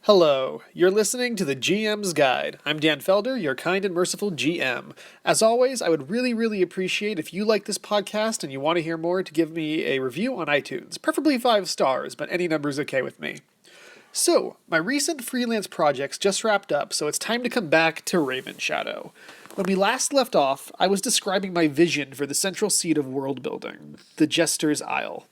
Hello, you're listening to the GM's Guide. I'm Dan Felder, your kind and merciful GM. As always, I would really appreciate if you like this podcast and you want to hear more to give me a review on iTunes, preferably 5 stars, but any number is okay with me. So, my recent freelance projects just wrapped up, so it's time to come back to Raven Shadow. When we last left off, I was describing my vision for the central seat of world building, the Jester's Isle.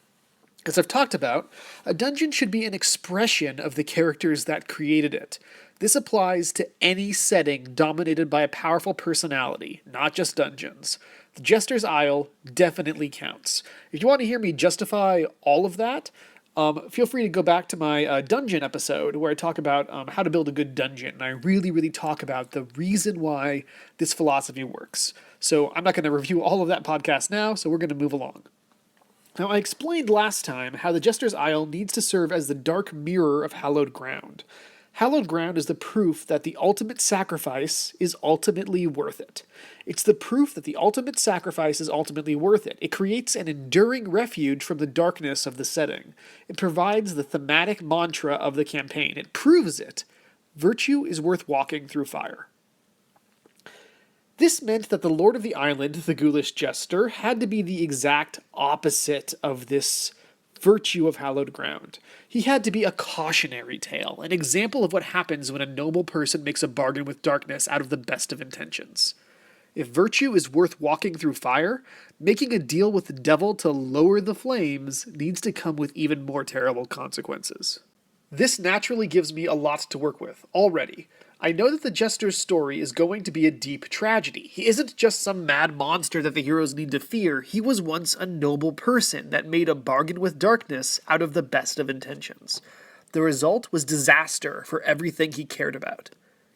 As I've talked about, a dungeon should be an expression of the characters that created it. This applies to any setting dominated by a powerful personality, not just dungeons. The Jester's Isle definitely counts. If you want to hear me justify all of that, feel free to go back to my dungeon episode where I talk about how to build a good dungeon. And I really talk about the reason why this philosophy works. So I'm not going to review all of that podcast now, so we're going to move along. Now, I explained last time how the Jester's Isle needs to serve as the dark mirror of hallowed ground. Hallowed ground is the proof that the ultimate sacrifice is ultimately worth it. It's the proof that the ultimate sacrifice is ultimately worth it. It creates an enduring refuge from the darkness of the setting. It provides the thematic mantra of the campaign. It proves it. Virtue is worth walking through fire. This meant that the Lord of the Island, the Ghoulish Jester, had to be the exact opposite of this virtue of hallowed ground. He had to be a cautionary tale, an example of what happens when a noble person makes a bargain with darkness out of the best of intentions. If virtue is worth walking through fire, making a deal with the devil to lower the flames needs to come with even more terrible consequences. This naturally gives me a lot to work with, already. I know that the Jester's story is going to be a deep tragedy. He isn't just some mad monster that the heroes need to fear. He was once a noble person that made a bargain with darkness out of the best of intentions. The result was disaster for everything he cared about.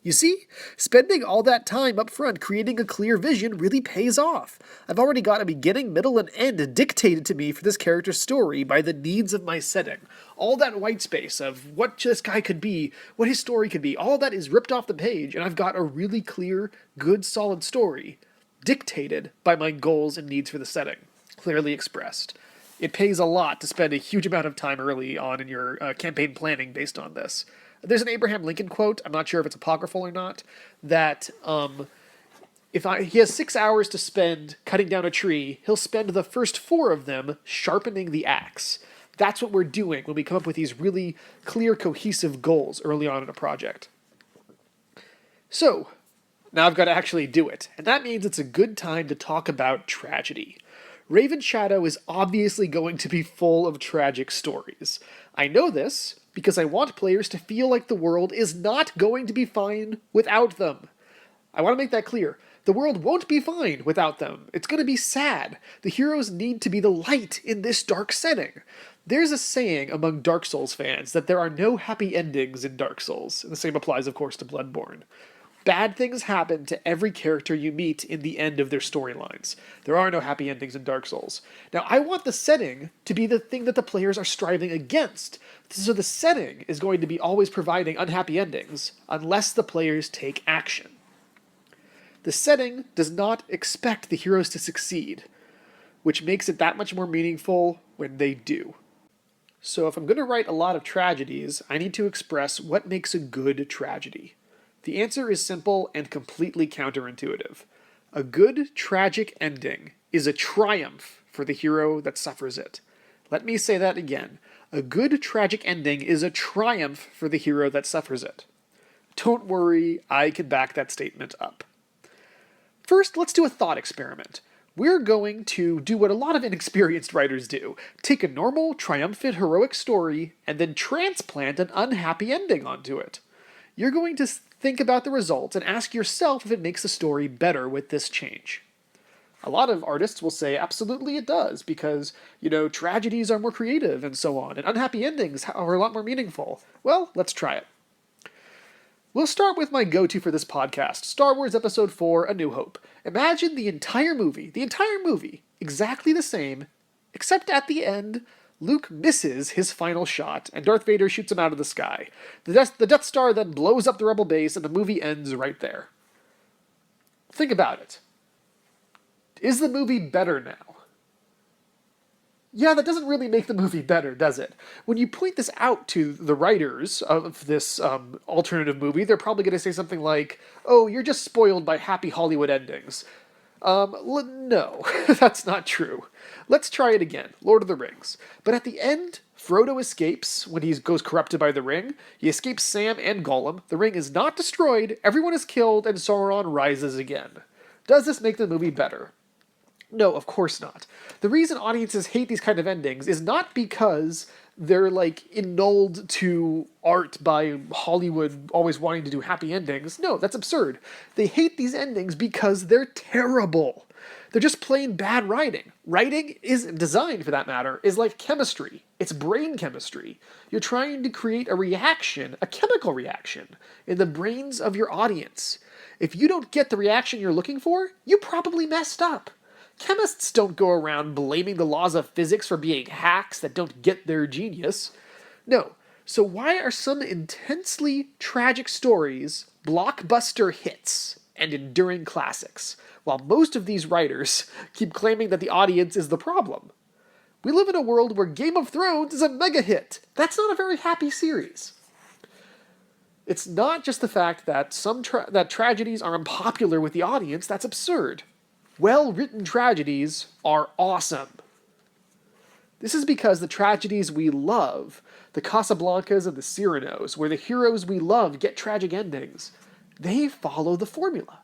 You see, spending all that time up front creating a clear vision really pays off. I've already got a beginning, middle, and end dictated to me for this character's story by the needs of my setting. All that white space of what this guy could be, what his story could be, all that is ripped off the page, and I've got a really clear, good, solid story dictated by my goals and needs for the setting, clearly expressed. It pays a lot to spend a huge amount of time early on in your campaign planning based on this. There's an Abraham Lincoln quote, I'm not sure if it's apocryphal or not, that he has 6 hours to spend cutting down a tree, he'll spend the first 4 of them sharpening the axe. That's what we're doing when we come up with these really clear, cohesive goals early on in a project. So, now I've got to actually do it, and that means it's a good time to talk about tragedy. Raven Shadow is obviously going to be full of tragic stories. I know this because I want players to feel like the world is not going to be fine without them. I want to make that clear. The world won't be fine without them. It's going to be sad. The heroes need to be the light in this dark setting. There's a saying among Dark Souls fans that there are no happy endings in Dark Souls, and the same applies, of course, to Bloodborne. Bad things happen to every character you meet in the end of their storylines. There are no happy endings in Dark Souls. Now, I want the setting to be the thing that the players are striving against. So the setting is going to be always providing unhappy endings, unless the players take action. The setting does not expect the heroes to succeed, which makes it that much more meaningful when they do. So if I'm going to write a lot of tragedies, I need to express what makes a good tragedy. The answer is simple and completely counterintuitive. A good tragic ending is a triumph for the hero that suffers it. Let me say that again. A good tragic ending is a triumph for the hero that suffers it. Don't worry, I can back that statement up. First, let's do a thought experiment. We're going to do what a lot of inexperienced writers do. Take a normal, triumphant, heroic story and then transplant an unhappy ending onto it. You're going to think about the results and ask yourself if it makes the story better with this change. A lot of artists will say absolutely it does because, tragedies are more creative and so on, and unhappy endings are a lot more meaningful. Well, let's try it. We'll start with my go-to for this podcast, Star Wars Episode 4, A New Hope. Imagine the entire movie, exactly the same, except at the end, Luke misses his final shot, and Darth Vader shoots him out of the sky. The Death Star then blows up the Rebel base, and the movie ends right there. Think about it. Is the movie better now? Yeah, that doesn't really make the movie better, does it? When you point this out to the writers of this alternative movie, they're probably going to say something like, "Oh, you're just spoiled by happy Hollywood endings." No, that's not true. Let's try it again. Lord of the Rings. But at the end, Frodo escapes when he goes corrupted by the ring. He escapes Sam and Gollum. The ring is not destroyed, everyone is killed, and Sauron rises again. Does this make the movie better? No, of course not. The reason audiences hate these kind of endings is not because they're like annulled to art by Hollywood always wanting to do happy endings. No, that's absurd. They hate these endings because they're terrible. They're just plain bad writing. Writing is design, for that matter, is like chemistry. It's brain chemistry. You're trying to create a reaction, a chemical reaction, in the brains of your audience. If you don't get the reaction you're looking for, you probably messed up. Chemists don't go around blaming the laws of physics for being hacks that don't get their genius. No. So why are some intensely tragic stories blockbuster hits and enduring classics, while most of these writers keep claiming that the audience is the problem? We live in a world where Game of Thrones is a mega hit. That's not a very happy series. It's not just the fact that that tragedies are unpopular with the audience, that's absurd. Well-written tragedies are awesome. This is because the tragedies we love, the Casablancas and the Cyranos, where the heroes we love get tragic endings, they follow the formula.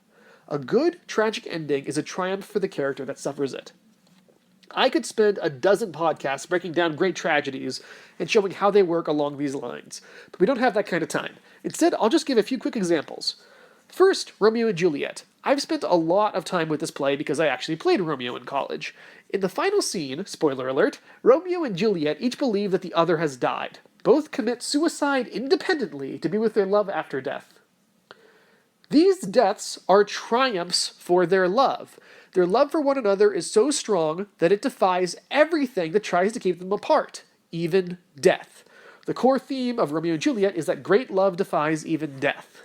A good tragic ending is a triumph for the character that suffers it. I could spend a dozen podcasts breaking down great tragedies and showing how they work along these lines, but we don't have that kind of time. Instead, I'll just give a few quick examples. First, Romeo and Juliet. I've spent a lot of time with this play because I actually played Romeo in college. In the final scene, spoiler alert, Romeo and Juliet each believe that the other has died. Both commit suicide independently to be with their love after death. These deaths are triumphs for their love. Their love for one another is so strong that it defies everything that tries to keep them apart, even death. The core theme of Romeo and Juliet is that great love defies even death.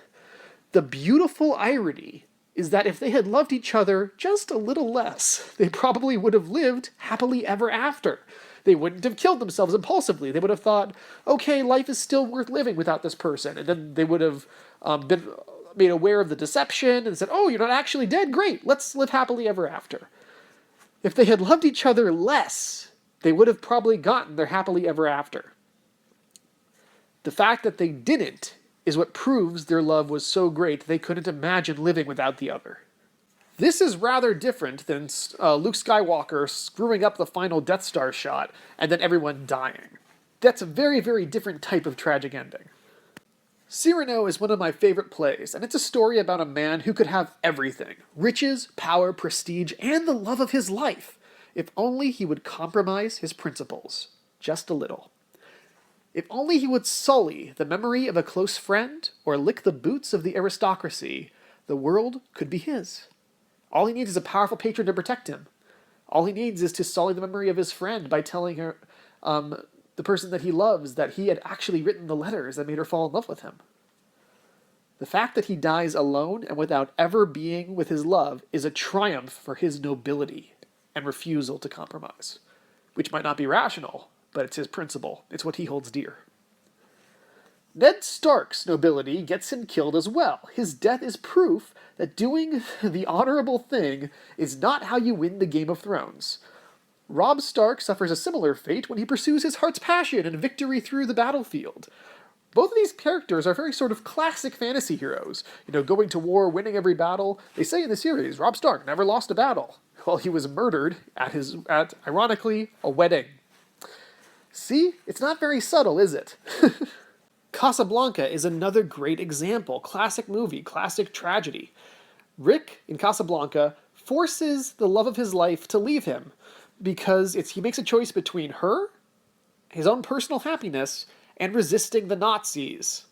The beautiful irony is that if they had loved each other just a little less, they probably would have lived happily ever after. They wouldn't have killed themselves impulsively. They would have thought, okay, life is still worth living without this person. And then they would have been made aware of the deception and said, oh, you're not actually dead? Great, let's live happily ever after. If they had loved each other less, they would have probably gotten their happily ever after. The fact that they didn't is what proves their love was so great they couldn't imagine living without the other. This is rather different than Luke Skywalker screwing up the final Death Star shot and then everyone dying. That's a very, very different type of tragic ending. Cyrano is one of my favorite plays, and it's a story about a man who could have everything: riches, power, prestige, and the love of his life, if only he would compromise his principles. Just a little. If only he would sully the memory of a close friend or lick the boots of the aristocracy, the world could be his. All he needs is a powerful patron to protect him. All he needs is to sully the memory of his friend by telling her, the person that he loves, that he had actually written the letters that made her fall in love with him. The fact that he dies alone and without ever being with his love is a triumph for his nobility and refusal to compromise, which might not be rational, but it's his principle. It's what he holds dear. Ned Stark's nobility gets him killed as well. His death is proof that doing the honorable thing is not how you win the Game of Thrones. Robb Stark suffers a similar fate when he pursues his heart's passion and victory through the battlefield. Both of these characters are very sort of classic fantasy heroes. Going to war, winning every battle. They say in the series, Robb Stark never lost a battle. Well, he was murdered at ironically, a wedding. See? It's not very subtle, is it? Casablanca is another great example. Classic movie, classic tragedy. Rick, in Casablanca, forces the love of his life to leave him because he makes a choice between her, his own personal happiness, and resisting the Nazis.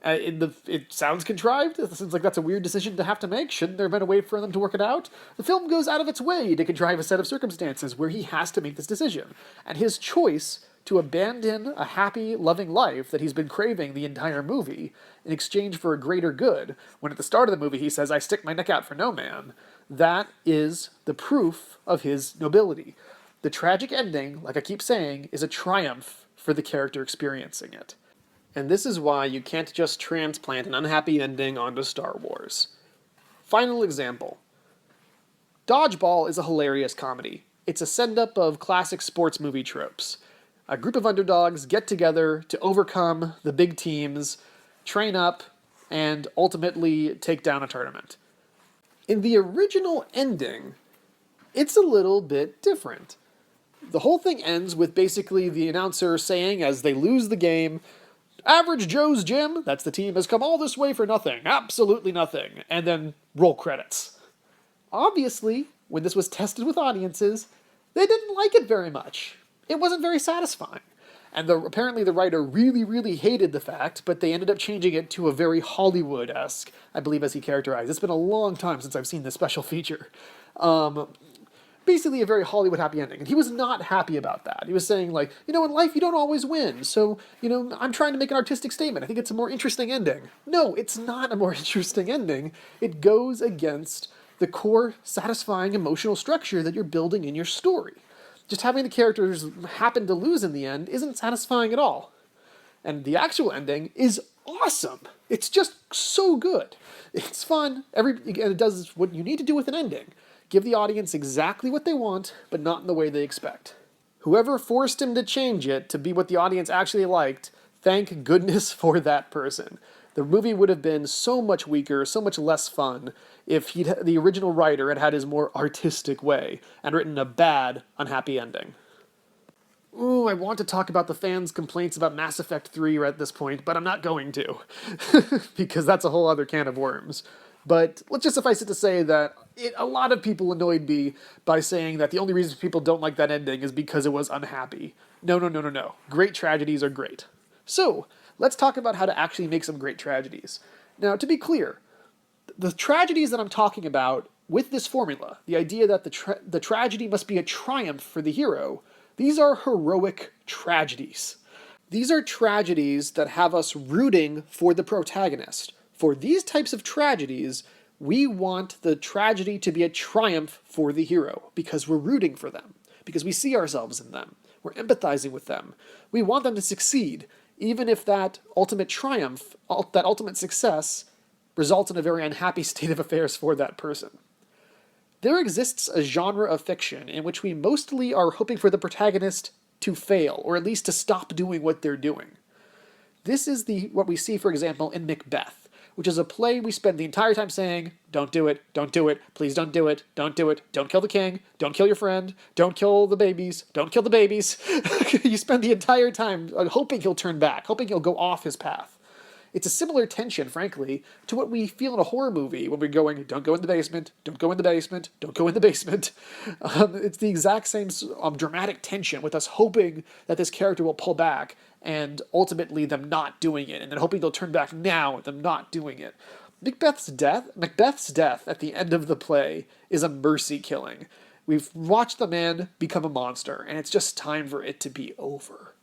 It sounds contrived. It seems like that's a weird decision to have to make. Shouldn't there have been a way for them to work it out? The film goes out of its way to contrive a set of circumstances where he has to make this decision. And his choice to abandon a happy, loving life that he's been craving the entire movie in exchange for a greater good, when at the start of the movie he says, I stick my neck out for no man, that is the proof of his nobility. The tragic ending, like I keep saying, is a triumph for the character experiencing it. And this is why you can't just transplant an unhappy ending onto Star Wars. Final example. Dodgeball is a hilarious comedy. It's a send-up of classic sports movie tropes. A group of underdogs get together to overcome the big teams, train up, and ultimately take down a tournament. In the original ending, it's a little bit different. The whole thing ends with basically the announcer saying, as they lose the game, "Average Joe's Gym," that's the team, "has come all this way for nothing, absolutely nothing," and then roll credits. Obviously, when this was tested with audiences, they didn't like it very much. It wasn't very satisfying. And apparently the writer really, really hated the fact, but they ended up changing it to a very Hollywood-esque, I believe as he characterized. It's been a long time since I've seen this special feature. Basically a very Hollywood happy ending. And he was not happy about that. He was saying, like, in life you don't always win. So, I'm trying to make an artistic statement. I think it's a more interesting ending. No, it's not a more interesting ending. It goes against the core satisfying emotional structure that you're building in your story. Just having the characters happen to lose in the end isn't satisfying at all. And the actual ending is awesome. It's just so good. It's fun. And it does what you need to do with an ending. Give the audience exactly what they want, but not in the way they expect. Whoever forced him to change it to be what the audience actually liked, thank goodness for that person. The movie would have been so much weaker, so much less fun, if the original writer had had his more artistic way and written a bad, unhappy ending. Ooh, I want to talk about the fans' complaints about Mass Effect 3 at this point, but I'm not going to, because that's a whole other can of worms. But let's just suffice it to say that a lot of people annoyed me by saying that the only reason people don't like that ending is because it was unhappy. No. Great tragedies are great. So, let's talk about how to actually make some great tragedies. Now, to be clear, the tragedies that I'm talking about with this formula, the idea that the tragedy must be a triumph for the hero, these are heroic tragedies. These are tragedies that have us rooting for the protagonist. For these types of tragedies, we want the tragedy to be a triumph for the hero because we're rooting for them, because we see ourselves in them, we're empathizing with them. We want them to succeed, even if that ultimate triumph, that ultimate success, results in a very unhappy state of affairs for that person. There exists a genre of fiction in which we mostly are hoping for the protagonist to fail, or at least to stop doing what they're doing. This is what we see, for example, in Macbeth, which is a play we spend the entire time saying, don't do it, please don't do it, don't kill the king, don't kill your friend, don't kill the babies, don't kill the babies. You spend the entire time hoping he'll turn back, hoping he'll go off his path. It's a similar tension, frankly, to what we feel in a horror movie when we're going, don't go in the basement, don't go in the basement, don't go in the basement. It's the exact same dramatic tension with us hoping that this character will pull back and ultimately them not doing it, and then hoping they'll turn back now and them not doing it. Macbeth's death at the end of the play is a mercy killing. We've watched the man become a monster, and it's just time for it to be over.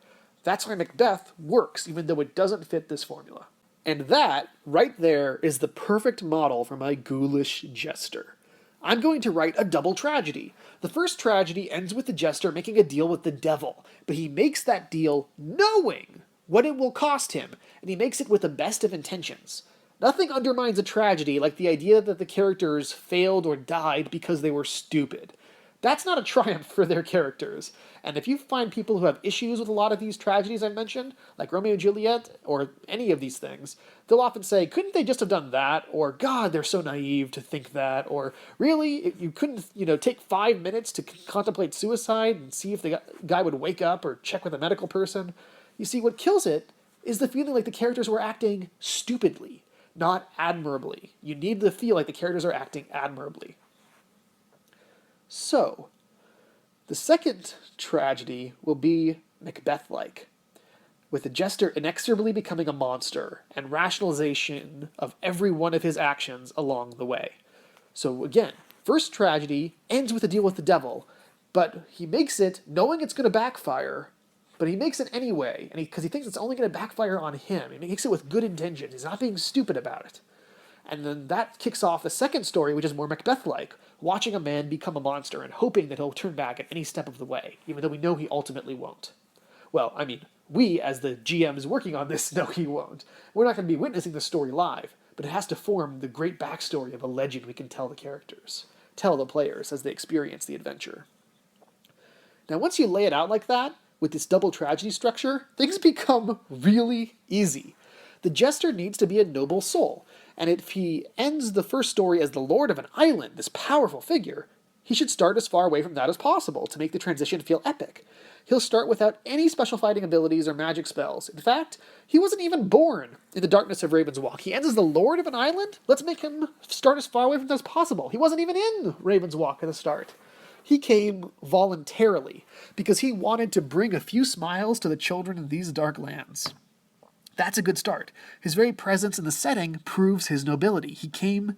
That's why Macbeth works, even though it doesn't fit this formula. And that, right there, is the perfect model for my ghoulish jester. I'm going to write a double tragedy. The first tragedy ends with the jester making a deal with the devil, but he makes that deal knowing what it will cost him, and he makes it with the best of intentions. Nothing undermines a tragedy like the idea that the characters failed or died because they were stupid. That's not a triumph for their characters. And if you find people who have issues with a lot of these tragedies I've mentioned, like Romeo and Juliet, or any of these things, they'll often say, couldn't they just have done that? Or, God, they're so naive to think that. Or, really, you couldn't, take 5 minutes to contemplate suicide and see if the guy would wake up or check with a medical person? You see, what kills it is the feeling like the characters were acting stupidly, not admirably. You need to feel like the characters are acting admirably. So, the second tragedy will be Macbeth-like, with the jester inexorably becoming a monster and rationalization of every one of his actions along the way. So again, first tragedy ends with a deal with the devil, but he makes it knowing it's going to backfire, but he makes it anyway, and because he thinks it's only going to backfire on him. He makes it with good intentions. He's not being stupid about it. And then that kicks off the second story, which is more Macbeth-like, watching a man become a monster and hoping that he'll turn back at any step of the way, even though we know he ultimately won't. Well, I mean, we, as the GMs working on this, know he won't. We're not going to be witnessing the story live, but it has to form the great backstory of a legend we can tell the characters, tell the players as they experience the adventure. Now, once you lay it out like that, with this double tragedy structure, things become really easy. The jester needs to be a noble soul, and if he ends the first story as the lord of an island, this powerful figure, he should start as far away from that as possible to make the transition feel epic. He'll start without any special fighting abilities or magic spells. In fact, he wasn't even born in the darkness of Raven's Walk. He ends as the lord of an island? Let's make him start as far away from that as possible. He wasn't even in Raven's Walk at the start. He came voluntarily because he wanted to bring a few smiles to the children in these dark lands. That's a good start. His very presence in the setting proves his nobility. He came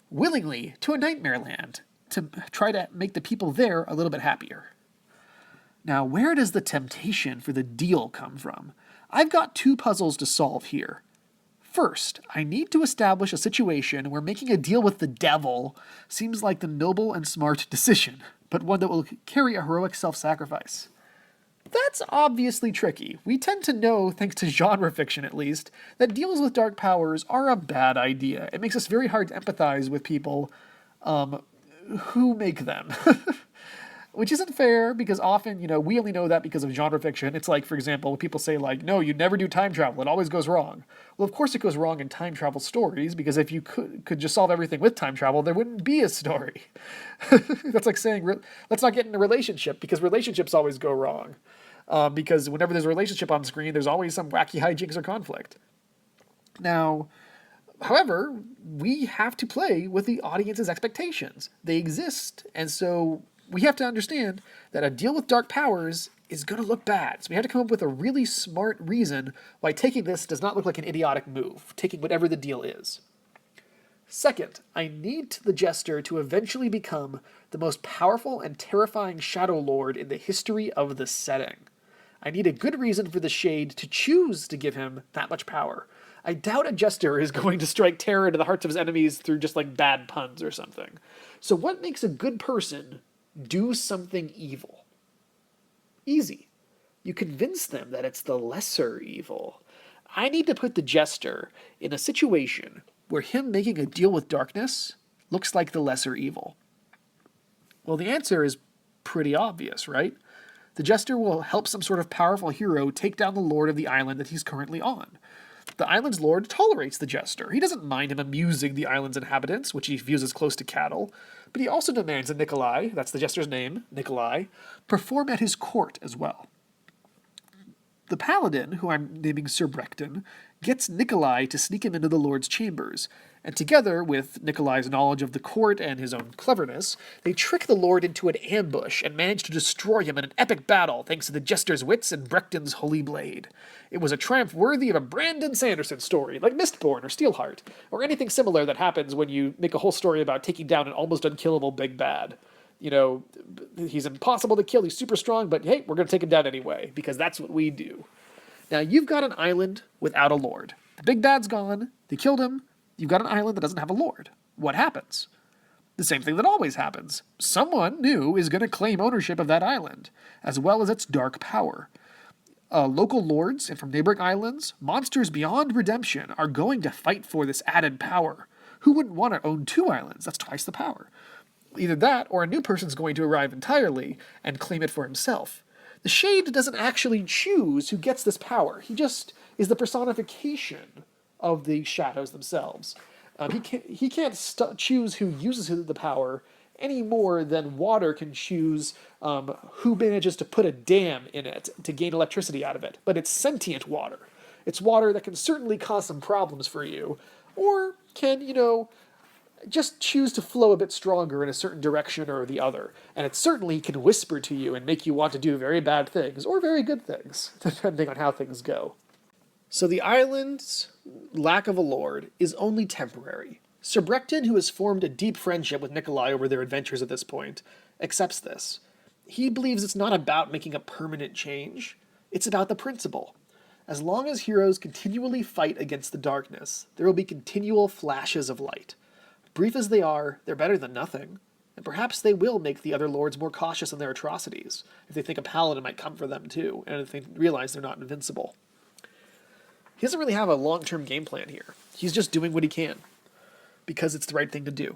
willingly to a nightmare land to try to make the people there a little bit happier. Now, where does the temptation for the deal come from? I've got two puzzles to solve here. First, I need to establish a situation where making a deal with the devil seems like the noble and smart decision, but one that will carry a heroic self-sacrifice. That's obviously tricky. We tend to know, thanks to genre fiction at least, that deals with dark powers are a bad idea. It makes us very hard to empathize with people who make them. Which isn't fair, because often, we only know that because of genre fiction. It's like, for example, when people say, like, no, you never do time travel, it always goes wrong. Well, of course it goes wrong in time travel stories, because if you could just solve everything with time travel, there wouldn't be a story. That's like saying, let's not get in a relationship, because relationships always go wrong. Because whenever there's a relationship on screen, there's always some wacky hijinks or conflict. Now, however, we have to play with the audience's expectations. They exist, and so we have to understand that a deal with dark powers is going to look bad. So we have to come up with a really smart reason why taking this does not look like an idiotic move, taking whatever the deal is. Second, I need the jester to eventually become the most powerful and terrifying Shadow Lord in the history of the setting. I need a good reason for the Shade to choose to give him that much power. I doubt a jester is going to strike terror into the hearts of his enemies through just like bad puns or something. So what makes a good person do something evil? Easy. You convince them that it's the lesser evil. I need to put the jester in a situation where him making a deal with darkness looks like the lesser evil. Well, the answer is pretty obvious, right? The jester will help some sort of powerful hero take down the lord of the island that he's currently on. The island's lord tolerates the jester. He doesn't mind him amusing the island's inhabitants, which he views as close to cattle, but he also demands that Nikolai, that's the jester's name, Nikolai, perform at his court as well. The paladin, who I'm naming Sir Brecton, gets Nikolai to sneak him into the lord's chambers, and together with Nikolai's knowledge of the court and his own cleverness, they trick the lord into an ambush and manage to destroy him in an epic battle thanks to the jester's wits and Brecton's holy blade. It was a triumph worthy of a Brandon Sanderson story, like Mistborn or Steelheart, or anything similar that happens when you make a whole story about taking down an almost unkillable big bad. He's impossible to kill, he's super strong, but hey, we're going to take him down anyway, because that's what we do. Now, you've got an island without a lord. The big bad's gone, they killed him, you've got an island that doesn't have a lord. What happens? The same thing that always happens. Someone new is going to claim ownership of that island, as well as its dark power. Local lords and from neighboring islands, monsters beyond redemption, are going to fight for this added power. Who wouldn't want to own two islands? That's twice the power. Either that, or a new person's going to arrive entirely and claim it for himself. The Shade doesn't actually choose who gets this power. He just is the personification of the shadows themselves. He can't choose who uses the power any more than water can choose who manages to put a dam in it to gain electricity out of it. But it's sentient water. It's water that can certainly cause some problems for you, or can, just choose to flow a bit stronger in a certain direction or the other. And it certainly can whisper to you and make you want to do very bad things, or very good things, depending on how things go. So the island's lack of a lord is only temporary. Sir Brecton, who has formed a deep friendship with Nikolai over their adventures at this point, accepts this. He believes it's not about making a permanent change, it's about the principle. As long as heroes continually fight against the darkness, there will be continual flashes of light. Brief as they are, they're better than nothing, and perhaps they will make the other lords more cautious in their atrocities, if they think a paladin might come for them too, and if they realize they're not invincible. He doesn't really have a long-term game plan here. He's just doing what he can, because it's the right thing to do.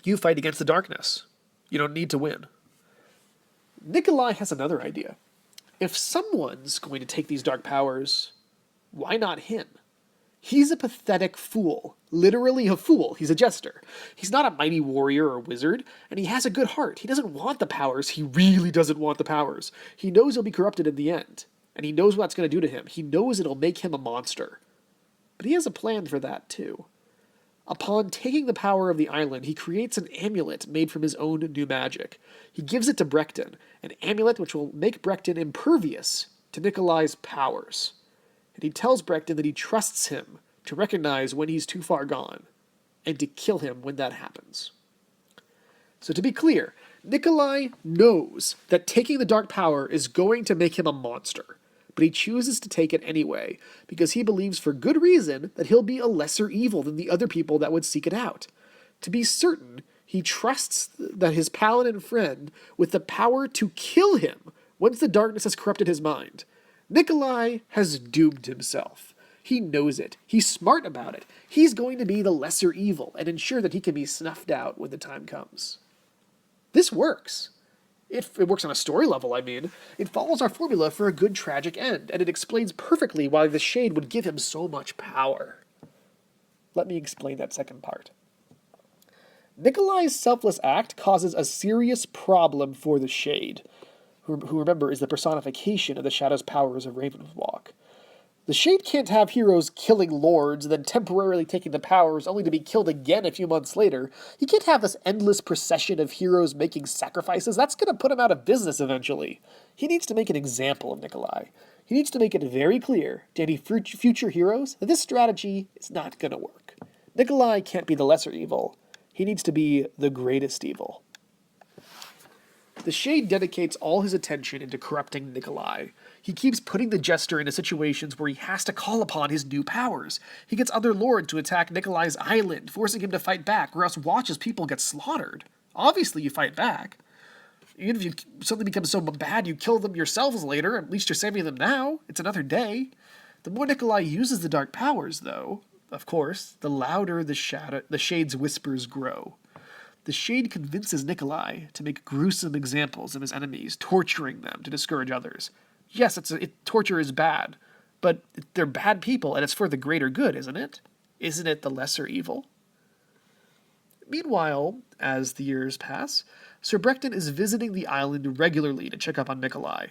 You fight against the darkness. You don't need to win. Nikolai has another idea. If someone's going to take these dark powers, why not him? He's a pathetic fool. Literally a fool. He's a jester. He's not a mighty warrior or wizard, and he has a good heart. He doesn't want the powers. He really doesn't want the powers. He knows he'll be corrupted in the end, and he knows what it's going to do to him. He knows it'll make him a monster. But he has a plan for that, too. Upon taking the power of the island, he creates an amulet made from his own new magic. He gives it to Brecton, an amulet which will make Brecton impervious to Nikolai's powers. And he tells Brecton that he trusts him to recognize when he's too far gone, and to kill him when that happens. So to be clear, Nikolai knows that taking the dark power is going to make him a monster, but he chooses to take it anyway, because he believes for good reason that he'll be a lesser evil than the other people that would seek it out. To be certain, he trusts that his paladin friend with the power to kill him once the darkness has corrupted his mind. Nikolai has doomed himself. He knows it. He's smart about it. He's going to be the lesser evil and ensure that he can be snuffed out when the time comes. This works. It works on a story level, I mean. It follows our formula for a good tragic end, and it explains perfectly why the Shade would give him so much power. Let me explain that second part. Nikolai's selfless act causes a serious problem for the Shade, who remember is the personification of the Shadow's powers of Ravenswalk. The Shade can't have heroes killing lords and then temporarily taking the powers only to be killed again a few months later. He can't have this endless procession of heroes making sacrifices. That's going to put him out of business eventually. He needs to make an example of Nikolai. He needs to make it very clear to any future heroes that this strategy is not going to work. Nikolai can't be the lesser evil. He needs to be the greatest evil. The Shade dedicates all his attention into corrupting Nikolai. He keeps putting the Jester into situations where he has to call upon his new powers. He gets other lords to attack Nikolai's island, forcing him to fight back, or else watches people get slaughtered. Obviously you fight back. Even if something becomes so bad you kill them yourselves later, at least you're saving them now. It's another day. The more Nikolai uses the dark powers, though, of course, the louder the Shade's whispers grow. The Shade convinces Nikolai to make gruesome examples of his enemies, torturing them to discourage others. Yes, torture is bad, but they're bad people, and it's for the greater good, isn't it? Isn't it the lesser evil? Meanwhile, as the years pass, Sir Brecton is visiting the island regularly to check up on Nikolai.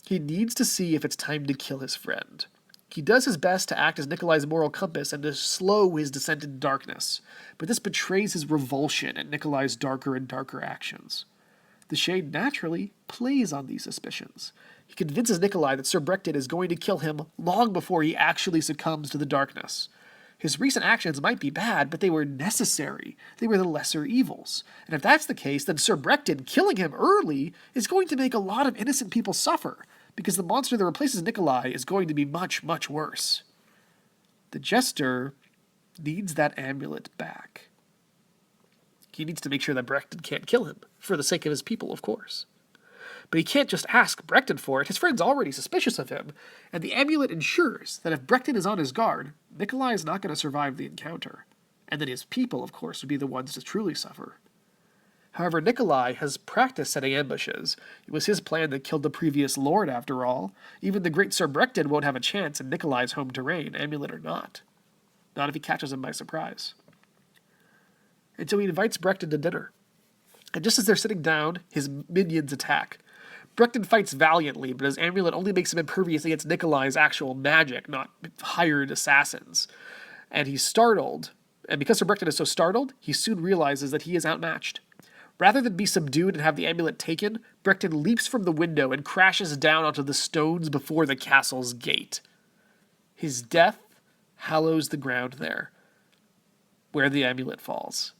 He needs to see if it's time to kill his friend. He does his best to act as Nikolai's moral compass and to slow his descent into darkness, but this betrays his revulsion at Nikolai's darker and darker actions. The Shade naturally plays on these suspicions. He convinces Nikolai that Sir Brecton is going to kill him long before he actually succumbs to the darkness. His recent actions might be bad, but they were necessary. They were the lesser evils. And if that's the case, then Sir Brecton killing him early is going to make a lot of innocent people suffer, because the monster that replaces Nikolai is going to be much, much worse. The Jester needs that amulet back. He needs to make sure that Brecton can't kill him, for the sake of his people, of course. But he can't just ask Brecton for it. His friend's already suspicious of him, and the amulet ensures that if Brecton is on his guard, Nikolai is not going to survive the encounter, and that his people, of course, would be the ones to truly suffer. However, Nikolai has practiced setting ambushes. It was his plan that killed the previous lord, after all. Even the great Sir Brecton won't have a chance in Nikolai's home terrain, amulet or not. Not if he catches him by surprise. And so he invites Brecton to dinner. And just as they're sitting down, his minions attack. Brecton fights valiantly, but his amulet only makes him impervious against Nikolai's actual magic, not hired assassins. And he's startled. And because Sir Brecton is so startled, he soon realizes that he is outmatched. Rather than be subdued and have the amulet taken, Brecton leaps from the window and crashes down onto the stones before the castle's gate. His death hallows the ground there, where the amulet falls,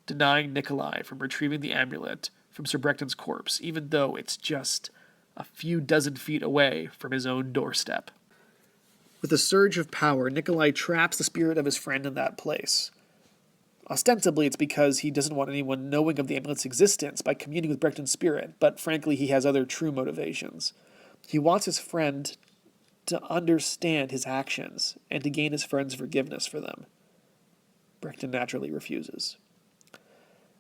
denying Nikolai from retrieving the amulet from Sir Brecton's corpse, even though it's just a few dozen feet away from his own doorstep. With a surge of power, Nikolai traps the spirit of his friend in that place. Ostensibly, it's because he doesn't want anyone knowing of the amulet's existence by communing with Brechton's spirit, but frankly, he has other true motivations. He wants his friend to understand his actions and to gain his friend's forgiveness for them. Brechton naturally refuses.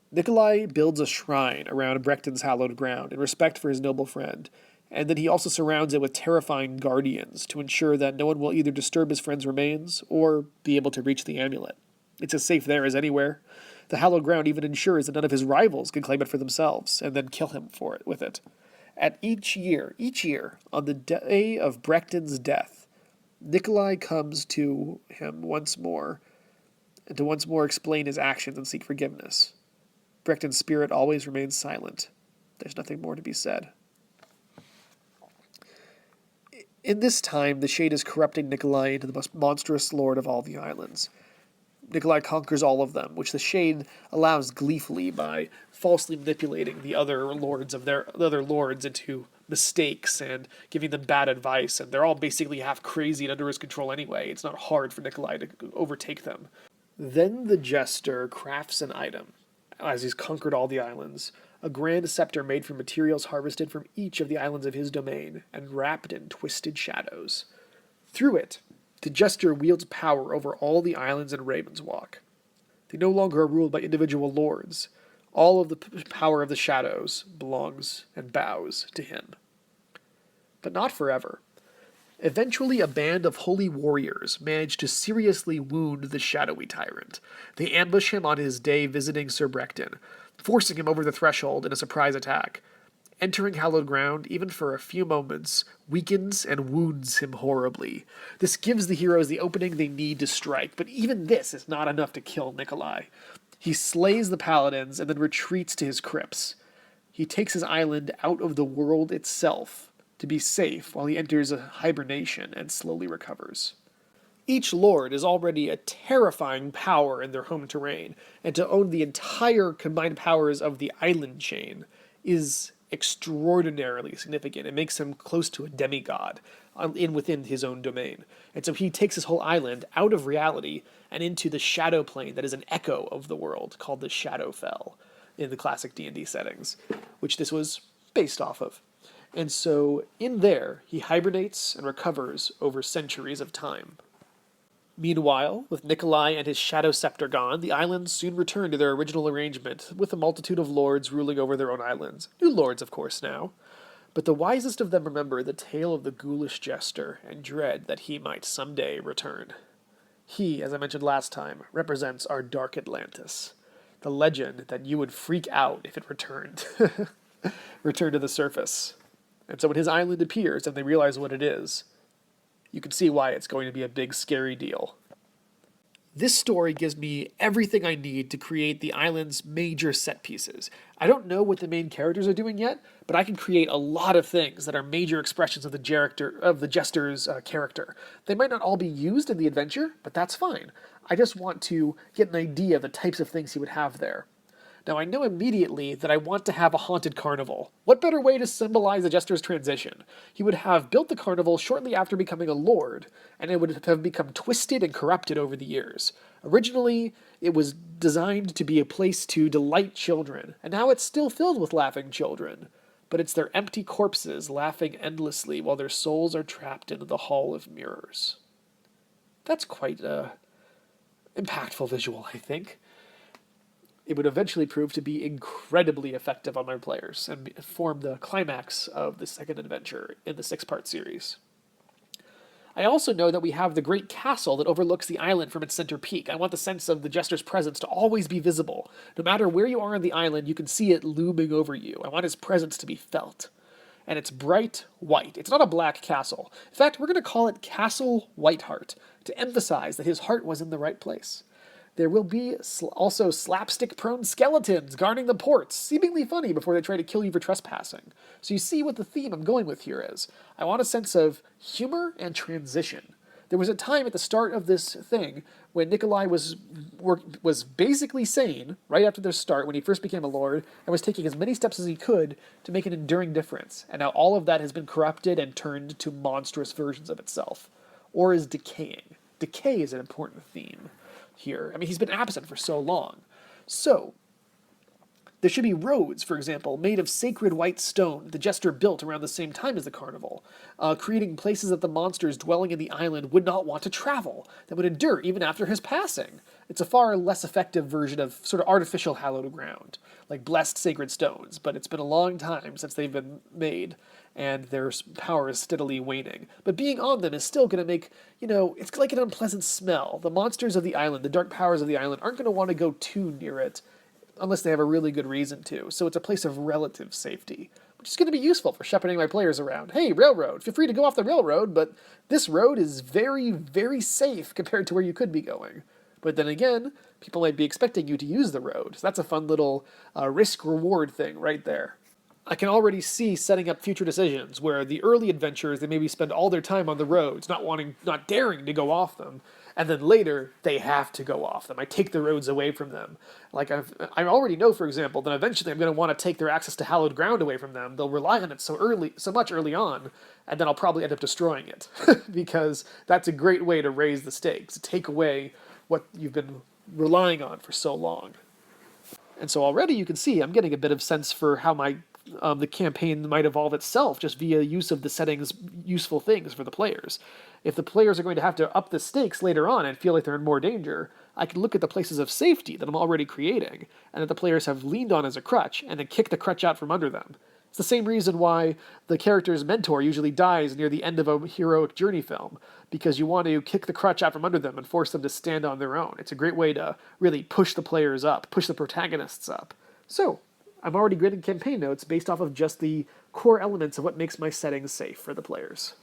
Nikolai builds a shrine around Brechton's hallowed ground in respect for his noble friend, and then he also surrounds it with terrifying guardians to ensure that no one will either disturb his friend's remains or be able to reach the amulet. It's as safe there as anywhere. The hallowed ground even ensures that none of his rivals can claim it for themselves and then kill him for it with it. At each year, on the day of Brechton's death, Nikolai comes to him once more, and to once more explain his actions and seek forgiveness. Brechton's spirit always remains silent. There's nothing more to be said. In this time, the Shade is corrupting Nikolai into the most monstrous lord of all the islands. Nikolai conquers all of them, which the Shade allows gleefully by falsely manipulating the other lords into mistakes and giving them bad advice, and they're all basically half crazy and under his control anyway. It's not hard for Nikolai to overtake them. Then the Jester crafts an item, as he's conquered all the islands, a grand scepter made from materials harvested from each of the islands of his domain and wrapped in twisted shadows. Through it, the Jester wields power over all the islands in Ravenswalk. They no longer are ruled by individual lords. All of the power of the shadows belongs and bows to him. But not forever. Eventually, a band of holy warriors manage to seriously wound the shadowy tyrant. They ambush him on his day visiting Sir Brechton, forcing him over the threshold in a surprise attack. Entering hallowed ground, even for a few moments, weakens and wounds him horribly. This gives the heroes the opening they need to strike, but even this is not enough to kill Nikolai. He slays the paladins and then retreats to his crypts. He takes his island out of the world itself to be safe while he enters a hibernation and slowly recovers. Each lord is already a terrifying power in their home terrain, and to own the entire combined powers of the island chain is extraordinarily significant. It makes him close to a demigod within his own domain. And so he takes his whole island out of reality and into the shadow plane that is an echo of the world, called the Shadowfell in the classic D&D settings, which this was based off of. And so in there, he hibernates and recovers over centuries of time. Meanwhile, with Nikolai and his shadow scepter gone, the islands soon return to their original arrangement, with a multitude of lords ruling over their own islands. New lords, of course, now. But the wisest of them remember the tale of the ghoulish jester, and dread that he might someday return. He, as I mentioned last time, represents our Dark Atlantis, the legend that you would freak out if it returned. Returned to the surface. And so when his island appears and they realize what it is, you can see why it's going to be a big, scary deal. This story gives me everything I need to create the island's major set pieces. I don't know what the main characters are doing yet, but I can create a lot of things that are major expressions of the Jester's character. They might not all be used in the adventure, but that's fine. I just want to get an idea of the types of things he would have there. Now, I know immediately that I want to have a haunted carnival. What better way to symbolize the Jester's transition? He would have built the carnival shortly after becoming a lord, and it would have become twisted and corrupted over the years. Originally, it was designed to be a place to delight children, and now it's still filled with laughing children. But it's their empty corpses laughing endlessly while their souls are trapped into the Hall of Mirrors. That's quite an impactful visual, I think. It would eventually prove to be incredibly effective on my players and form the climax of the second adventure in the 6-part series. I also know that we have the great castle that overlooks the island from its center peak. I want the sense of the Jester's presence to always be visible. No matter where you are on the island, you can see it looming over you. I want his presence to be felt. And it's bright white. It's not a black castle. In fact, we're going to call it Castle Whiteheart to emphasize that his heart was in the right place. There will be also slapstick-prone skeletons guarding the ports, seemingly funny before they try to kill you for trespassing. So you see what the theme I'm going with here is. I want a sense of humor and transition. There was a time at the start of this thing when Nikolai was basically sane, right after the start, when he first became a lord, and was taking as many steps as he could to make an enduring difference. And now all of that has been corrupted and turned to monstrous versions of itself. or is decaying. Decay is an important theme here. I mean, he's been absent for so long. So, there should be roads, for example, made of sacred white stone the jester built around the same time as the carnival, creating places that the monsters dwelling in the island would not want to travel, that would endure even after his passing. It's a far less effective version of sort of artificial hallowed ground, like blessed sacred stones, but it's been a long time since they've been made, and their power is steadily waning. But being on them is still going to make, it's like an unpleasant smell. The monsters of the island, the dark powers of the island, aren't going to want to go too near it, unless they have a really good reason to. So it's a place of relative safety, which is going to be useful for shepherding my players around. Hey, railroad, feel free to go off the railroad, but this road is very, very safe compared to where you could be going. But then again, people might be expecting you to use the road. So that's a fun little risk-reward thing right there. I can already see setting up future decisions where the early adventurers, they maybe spend all their time on the roads, not daring to go off them, and then later they have to go off them. I take the roads away from them. Like I already know, for example, that eventually I'm going to want to take their access to hallowed ground away from them. They'll rely on it so much early on, and then I'll probably end up destroying it because that's a great way to raise the stakes, to take away what you've been relying on for so long. And so already you can see I'm getting a bit of sense for how the campaign might evolve itself just via use of the setting's useful things for the players. If the players are going to have to up the stakes later on and feel like they're in more danger, I can look at the places of safety that I'm already creating, and that the players have leaned on as a crutch, and then kick the crutch out from under them. It's the same reason why the character's mentor usually dies near the end of a heroic journey film, because you want to kick the crutch out from under them and force them to stand on their own. It's a great way to really push the players up, push the protagonists up. So, I'm already grading campaign notes based off of just the core elements of what makes my setting safe for the players.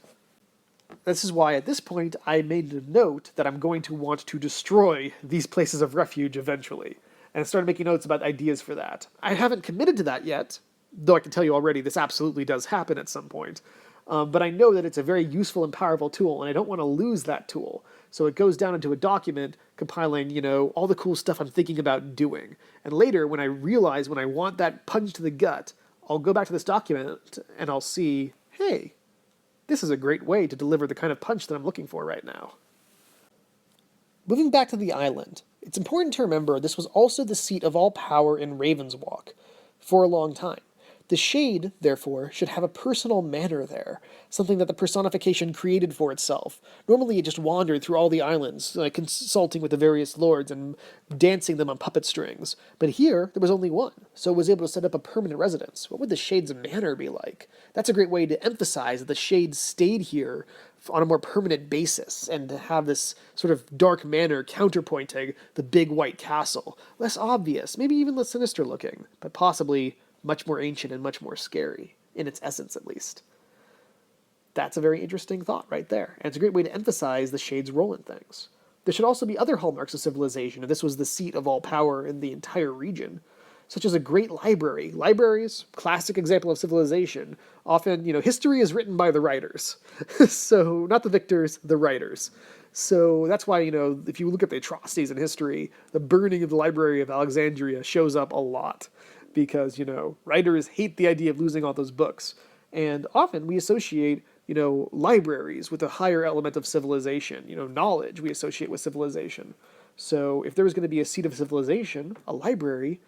This is why at this point I made a note that I'm going to want to destroy these places of refuge eventually, and I started making notes about ideas for that. I haven't committed to that yet, though I can tell you already this absolutely does happen at some point. But I know that it's a very useful and powerful tool, and I don't want to lose that tool. So it goes down into a document compiling, all the cool stuff I'm thinking about doing. And later, when I want that punch to the gut, I'll go back to this document and I'll see, hey, this is a great way to deliver the kind of punch that I'm looking for right now. Moving back to the island, it's important to remember this was also the seat of all power in Ravenswalk for a long time. The Shade, therefore, should have a personal manor there, something that the personification created for itself. Normally it just wandered through all the islands, consulting with the various lords and dancing them on puppet strings. But here, there was only one, so it was able to set up a permanent residence. What would the Shade's manor be like? That's a great way to emphasize that the Shade stayed here on a more permanent basis, and to have this sort of dark manor counterpointing the big white castle. Less obvious, maybe even less sinister looking, but possibly much more ancient and much more scary, in its essence at least. That's a very interesting thought right there, and it's a great way to emphasize the Shade's role in things. There should also be other hallmarks of civilization, if this was the seat of all power in the entire region, such as a great library. Libraries, classic example of civilization. Often, history is written by the writers. So, not the victors, the writers. So that's why, if you look at the atrocities in history, the burning of the Library of Alexandria shows up a lot. Because, writers hate the idea of losing all those books. And often we associate, libraries with a higher element of civilization. Knowledge we associate with civilization. So if there was going to be a seat of civilization, a library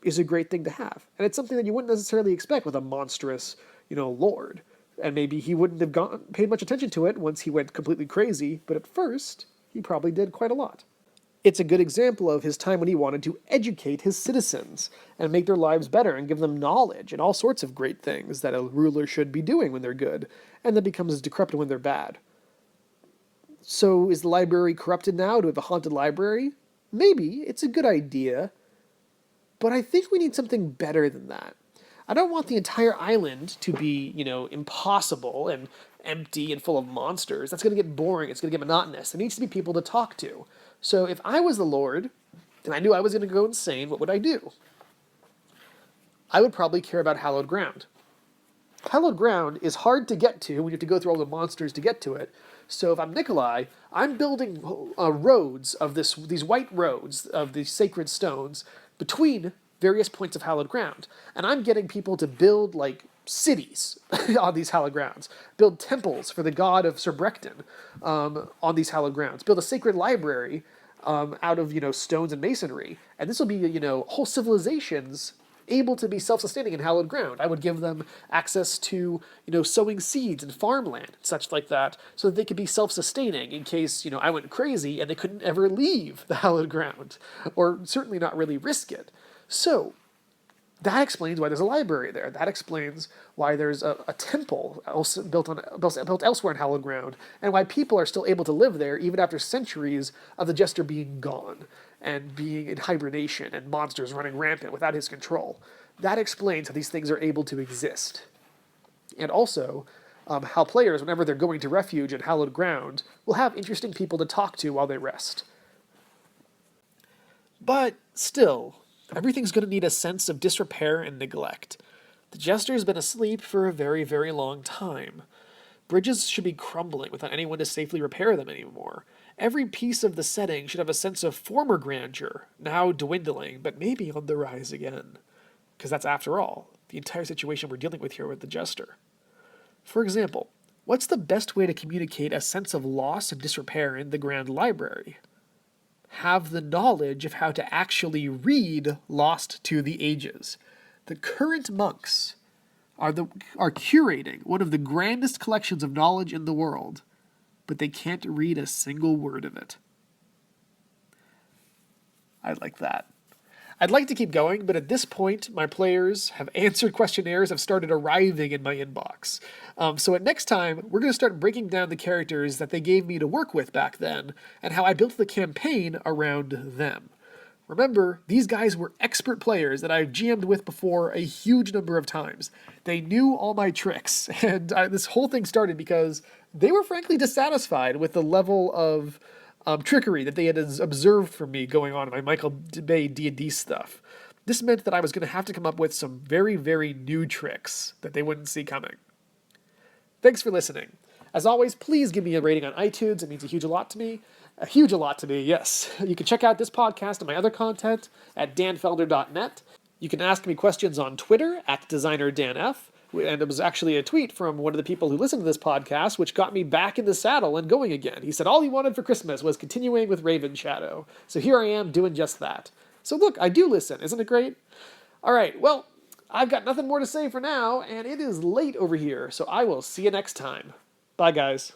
is a great thing to have. And it's something that you wouldn't necessarily expect with a monstrous, lord. And maybe he wouldn't have paid much attention to it once he went completely crazy, but at first, he probably did quite a lot. It's a good example of his time when he wanted to educate his citizens and make their lives better and give them knowledge and all sorts of great things that a ruler should be doing when they're good, and then becomes decrepit when they're bad. So is the library corrupted now? Do we have a haunted library? Maybe. It's a good idea. But I think we need something better than that. I don't want the entire island to be, impossible and empty and full of monsters. That's going to get boring. It's going to get monotonous. There needs to be people to talk to. So if I was the Lord, and I knew I was going to go insane, what would I do? I would probably care about hallowed ground. Hallowed ground is hard to get to when you have to go through all the monsters to get to it. So if I'm Nikolai, I'm building roads of these white roads of these sacred stones between various points of hallowed ground. And I'm getting people to build cities on these hallowed grounds, build temples for the god of Sir Brecton on these hallowed grounds, build a sacred library out of stones and masonry, and this will be whole civilizations able to be self-sustaining in hallowed ground. I would give them access to sowing seeds and farmland and such like that, so that they could be self-sustaining in case I went crazy and they couldn't ever leave the hallowed ground, or certainly not really risk it. So that explains why there's a library there. That explains why there's a temple also built elsewhere in hallowed ground, and why people are still able to live there even after centuries of the Jester being gone and being in hibernation and monsters running rampant without his control. That explains how these things are able to exist. And also, how players, whenever they're going to Refuge and hallowed ground, will have interesting people to talk to while they rest. But still, everything's going to need a sense of disrepair and neglect. The Jester's been asleep for a very, very long time. Bridges should be crumbling without anyone to safely repair them anymore. Every piece of the setting should have a sense of former grandeur, now dwindling, but maybe on the rise again. Because that's, after all, the entire situation we're dealing with here with the Jester. For example, what's the best way to communicate a sense of loss and disrepair in the Grand Library? Have the knowledge of how to actually read Lost to the Ages. The current monks are curating one of the grandest collections of knowledge in the world, but they can't read a single word of it. I like that. I'd like to keep going, but at this point, my players have answered questionnaires, have started arriving in my inbox. So at next time, we're going to start breaking down the characters that they gave me to work with back then, and how I built the campaign around them. Remember, these guys were expert players that I've GM'd with before a huge number of times. They knew all my tricks, and this whole thing started because they were frankly dissatisfied with the level of trickery that they had observed from me going on in my Michael Bay D&D stuff. This meant that I was going to have to come up with some very, very new tricks that they wouldn't see coming. Thanks for listening. As always, please give me a rating on iTunes. It means a huge lot to me. A huge lot to me, yes. You can check out this podcast and my other content at danfelder.net. You can ask me questions on Twitter at DesignerDanF. And it was actually a tweet from one of the people who listened to this podcast, which got me back in the saddle and going again. He said all he wanted for Christmas was continuing with Raven Shadow. So here I am doing just that. So look, I do listen. Isn't it great? All right, well, I've got nothing more to say for now, and it is late over here, so I will see you next time. Bye, guys.